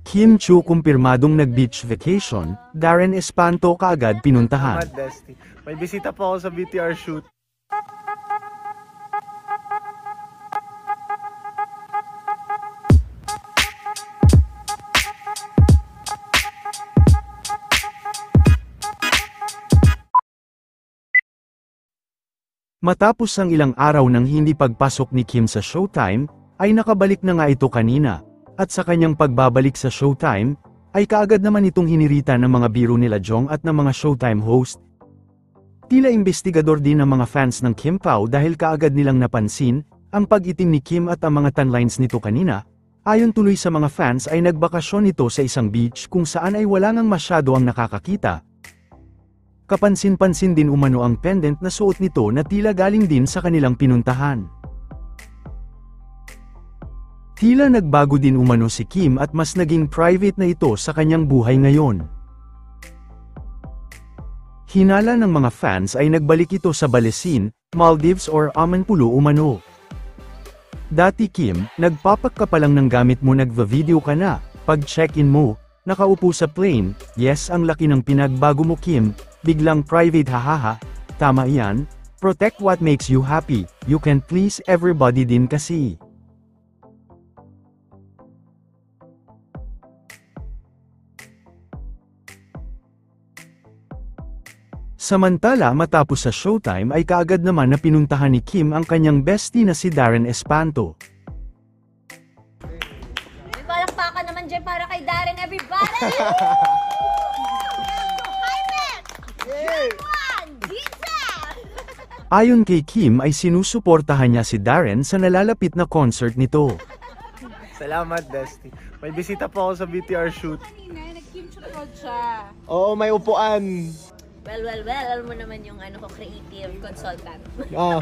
Kim Chiu kumpirmadong nag-beach vacation, Darren Espanto kaagad pinuntahan. Salamat, Desti. May bisita po ako sa BTR shoot. Matapos ang ilang araw ng hindi pagpasok ni Kim sa Showtime, ay nakabalik na nga ito kanina, at sa kanyang pagbabalik sa Showtime, ay kaagad naman itong hinirita ng mga biro nila Jong at ng mga Showtime host. Tila investigador din ang mga fans ng Kim Pao dahil kaagad nilang napansin, ang pag-itim ni Kim at ang mga tanlines nito kanina. Ayon tuloy sa mga fans ay nagbakasyon ito sa isang beach kung saan ay wala ngang masyado ang nakakakita. Kapansin-pansin din umano ang pendant na suot nito na tila galing din sa kanilang pinuntahan. Tila nagbago din umano si Kim at mas naging private na ito sa kanyang buhay ngayon. Hinala ng mga fans ay nagbalik ito sa Balesin, Maldives or Amanpulo umano. Dati Kim, nagpapakka pa lang ng gamit mo nagva-video ka na, pag check-in mo, nakaupo sa plane, yes ang laki ng pinagbago mo Kim, biglang private hahaha, tama iyan, protect what makes you happy, you can please everybody din kasi. Samantala matapos sa Showtime ay kaagad naman na pinuntahan ni Kim ang kanyang bestie na si Darren Espanto. May palakpakan naman dyan para kay Darren, everybody! Ayon kay Kim ay sinusuportahan niya si Darren sa nalalapit na concert nito. Salamat, Desti. May bisita po ako sa BTR shoot. Kanina, nag-kimchi prod siya. Oo, may upuan. Well, alam mo naman yung ano ko, creative consultant. Ah.